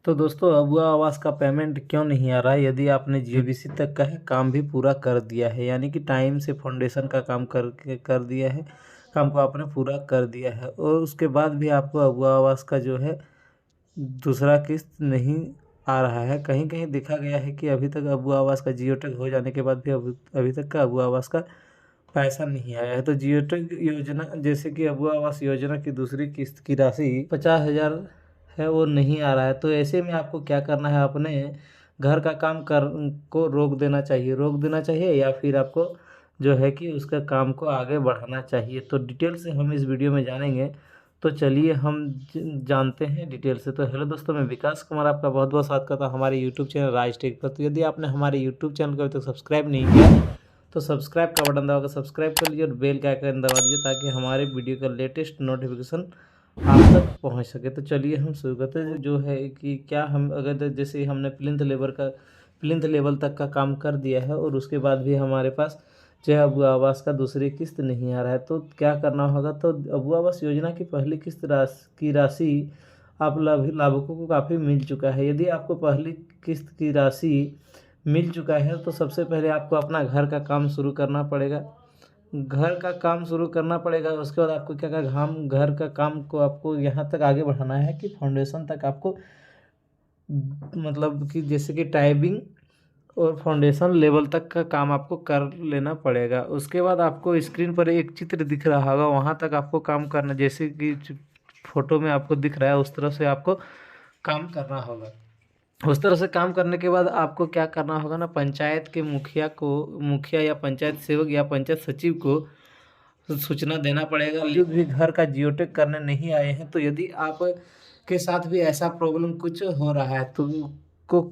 तो दोस्तों अबुआ आवास का पेमेंट क्यों नहीं आ रहा है? यदि आपने जीबीसी तक का है काम भी पूरा कर दिया है, यानी कि टाइम से फाउंडेशन का काम कर दिया है, काम को आपने पूरा कर दिया है और उसके बाद भी आपको अबुआ आवास का जो है दूसरा किस्त नहीं आ रहा है। कहीं कहीं देखा गया है कि अभी तक अबुआ आवास का जियो टैग हो जाने के बाद भी अभी तक का अबुआ आवास का पैसा नहीं आया है। तो जियो टैग योजना, जैसे कि अबुआ आवास योजना की दूसरी किस्त की राशि 50,000 है, वो नहीं आ रहा है। तो ऐसे में आपको क्या करना है? अपने घर का काम कर को रोक देना चाहिए या फिर आपको जो है कि उसका काम को आगे बढ़ाना चाहिए। तो डिटेल से हम इस वीडियो में जानेंगे। तो चलिए हम जानते हैं डिटेल से। तो हेलो दोस्तों, मैं विकास कुमार आपका बहुत बहुत स्वागत करता हूँ हमारे यूट्यूब चैनल राज टेक पर। तो यदि आपने हमारे यूट्यूब चैनल को अभी तक सब्सक्राइब नहीं किया तो सब्सक्राइब का बटन दबाकर सब्सक्राइब कर लीजिए और बेल का आइकन दबा दीजिए ताकि हमारे वीडियो का लेटेस्ट नोटिफिकेशन आप तक पहुंच सके। तो चलिए हम शुरू करते हैं। जो है कि क्या हम अगर जैसे हमने प्लिंथ लेवल तक का काम कर दिया है और उसके बाद भी हमारे पास जो है अबुआ आवास का दूसरी किस्त नहीं आ रहा है, तो क्या करना होगा? तो अबुआ आवास योजना की पहली किस्त की राशि आप लाभुकों को काफ़ी मिल चुका है। यदि आपको पहली किस्त की राशि मिल चुका है तो सबसे पहले आपको अपना घर का काम शुरू करना पड़ेगा। घर का काम शुरू करना पड़ेगा। उसके बाद आपको क्या क्या काम, घर का काम को आपको यहाँ तक आगे बढ़ाना है कि फाउंडेशन तक आपको, मतलब कि जैसे कि टाइबिंग और फाउंडेशन लेवल तक का काम आपको कर लेना पड़ेगा। उसके बाद आपको स्क्रीन पर एक चित्र दिख रहा होगा, वहाँ तक आपको काम करना, जैसे कि फोटो में आपको दिख रहा है उस तरह से आपको काम करना होगा। उस तरह से काम करने के बाद आपको क्या करना होगा ना, पंचायत के मुखिया या पंचायत सेवक या पंचायत सचिव को सूचना देना पड़ेगा। जो भी घर का जियोटेक करने नहीं आए हैं, तो यदि आप के साथ भी ऐसा प्रॉब्लम कुछ हो रहा है तो को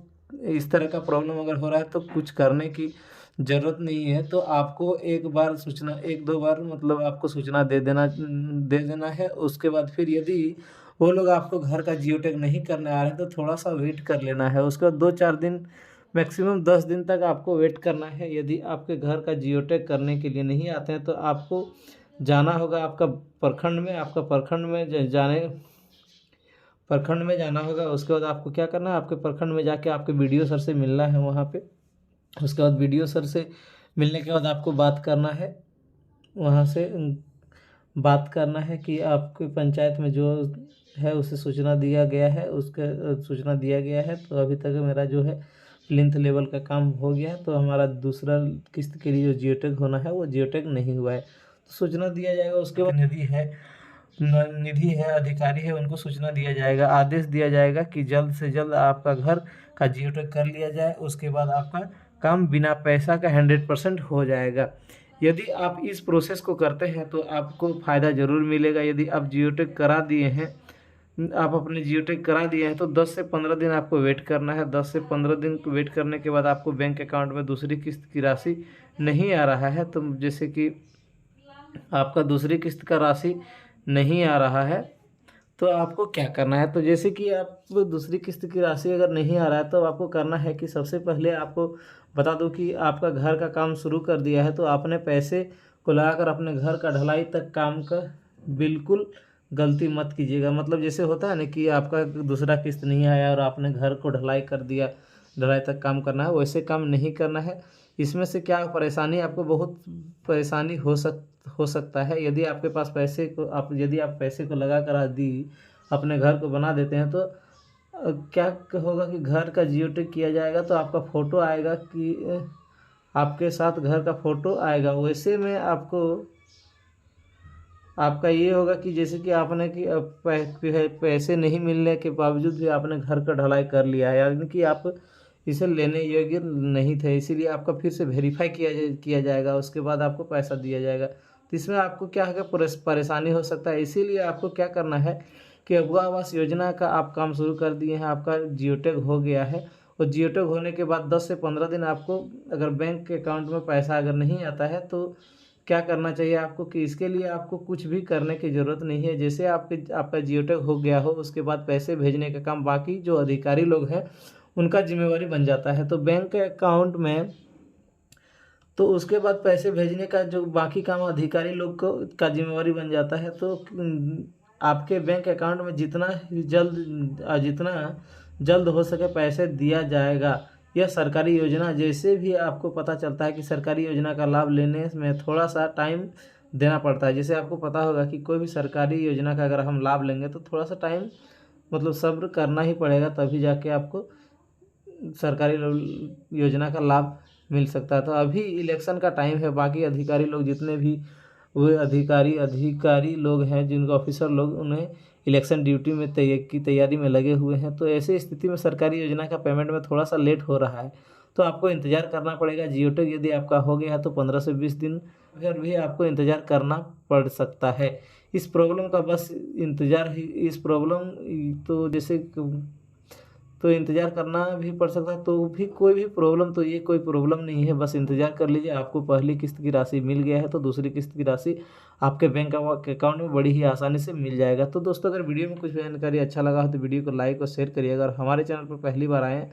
इस तरह का प्रॉब्लम अगर हो रहा है तो कुछ करने की ज़रूरत नहीं है। तो आपको एक दो बार मतलब आपको सूचना दे देना है। उसके बाद फिर यदि वो लोग आपको घर का जियो टैग नहीं करने आ रहे हैं तो थोड़ा सा वेट कर लेना है। उसके बाद 2-4 दिन, मैक्सिमम 10 दिन तक आपको वेट करना है। यदि आपके घर का जियो टैग करने के लिए नहीं आते हैं तो आपको जाना होगा आपका प्रखंड में जाना होगा। उसके बाद आपको क्या करना है, आपके प्रखंड में जाके आपके बीडीओ सर से मिलना है वहाँ पे। उसके बाद बीडीओ सर से मिलने के बाद आपको बात करना है, वहाँ से बात करना है कि आपकी पंचायत में जो है उसे सूचना दिया गया है, सूचना दिया गया है। तो अभी तक मेरा जो है प्लिंथ लेवल का काम हो गया है, तो हमारा दूसरा किस्त के लिए जो जियोटेक होना है वो जियोटेक नहीं हुआ है। तो सूचना दिया जाएगा। उसके बाद निधि है, अधिकारी है, उनको सूचना दिया जाएगा, आदेश दिया जाएगा कि जल्द से जल्द आपका घर का जियोटेक कर लिया जाए। उसके बाद आपका काम बिना पैसा का 100% हो जाएगा। यदि आप इस प्रोसेस को करते हैं तो आपको फ़ायदा ज़रूर मिलेगा। यदि आप जियोटेक करा दिए हैं, आप अपने जियोटेक करा दिए हैं तो 10 से 15 दिन आपको वेट करना है। 10 से 15 दिन वेट करने के बाद आपको बैंक अकाउंट में दूसरी किस्त की राशि नहीं आ रहा है, तो जैसे कि आपका दूसरी किस्त का राशि नहीं आ रहा है तो आपको क्या करना है? तो जैसे कि आप दूसरी किस्त की राशि अगर नहीं आ रहा है तो आपको करना है कि सबसे पहले आपको बता दूं कि आपका घर का काम शुरू कर दिया है तो आपने पैसे को लगाकर अपने घर का ढलाई तक काम का बिल्कुल गलती मत कीजिएगा। मतलब जैसे होता है ना कि आपका दूसरा किस्त नहीं आया और आपने घर को ढलाई कर दिया, ढलाई तक काम करना है, वैसे काम नहीं करना है। इसमें से क्या परेशानी, आपको बहुत परेशानी हो सकता है। यदि आप पैसे को लगा कर आदि अपने घर को बना देते हैं तो क्या होगा कि घर का जियोटेक किया जाएगा तो आपका फ़ोटो आएगा कि आपके साथ घर का फ़ोटो आएगा। वैसे में आपका ये होगा कि जैसे कि आपने कि पैसे नहीं मिलने के बावजूद भी आपने घर का ढलाई कर लिया है, यानी कि आप इसे लेने योग्य नहीं थे, इसीलिए आपका फिर से वेरीफाई किया जाएगा। उसके बाद आपको पैसा दिया जाएगा। तो इसमें आपको क्या है कि परेशानी हो सकता है। इसीलिए आपको क्या करना है कि अबुआ आवास योजना का आप काम शुरू कर दिए हैं, आपका जियोटेक हो गया है और जियोटेक होने के बाद 10 से 15 दिन आपको अगर बैंक के अकाउंट में पैसा अगर नहीं आता है तो क्या करना चाहिए आपको कि इसके लिए आपको कुछ भी करने की ज़रूरत नहीं है। जैसे आपका जियोटेक हो गया हो उसके बाद पैसे भेजने का काम बाकी जो अधिकारी लोग हैं उनका जिम्मेवारी बन जाता है। तो बैंक के अकाउंट में तो उसके बाद पैसे भेजने का जो बाकी काम अधिकारी लोग को का जिम्मेवारी बन जाता है। तो आपके बैंक अकाउंट में जितना जल्द हो सके पैसे दिया जाएगा। यह सरकारी योजना जैसे भी आपको पता चलता है कि सरकारी योजना का लाभ लेने में थोड़ा सा टाइम देना पड़ता है। जैसे आपको पता होगा कि कोई भी सरकारी योजना का अगर हम लाभ लेंगे तो थोड़ा सा टाइम मतलब सब्र करना ही पड़ेगा, तभी जाके आपको सरकारी योजना का लाभ मिल सकता है। तो अभी इलेक्शन का टाइम है, बाकी अधिकारी लोग जितने भी वे अधिकारी लोग हैं, जिनके ऑफिसर लोग, उन्हें इलेक्शन ड्यूटी में की तैयारी में लगे हुए हैं। तो ऐसी स्थिति में सरकारी योजना का पेमेंट में थोड़ा सा लेट हो रहा है, तो आपको इंतज़ार करना पड़ेगा। जियो टैग यदि आपका हो गया है तो 15 से 20 दिन फिर भी आपको इंतज़ार करना पड़ सकता है। इस प्रॉब्लम का बस इंतज़ार ही, इस प्रॉब्लम तो जैसे तो इंतज़ार करना भी पड़ सकता है, तो भी कोई भी प्रॉब्लम, तो ये कोई प्रॉब्लम नहीं है, बस इंतज़ार कर लीजिए। आपको पहली किस्त की राशि मिल गया है तो दूसरी किस्त की राशि आपके बैंक अकाउंट में बड़ी ही आसानी से मिल जाएगा। तो दोस्तों, अगर वीडियो में कुछ जानकारी अच्छा लगा हो तो वीडियो को लाइक और शेयर करिएगा, और हमारे चैनल पर पहली बार आए हैं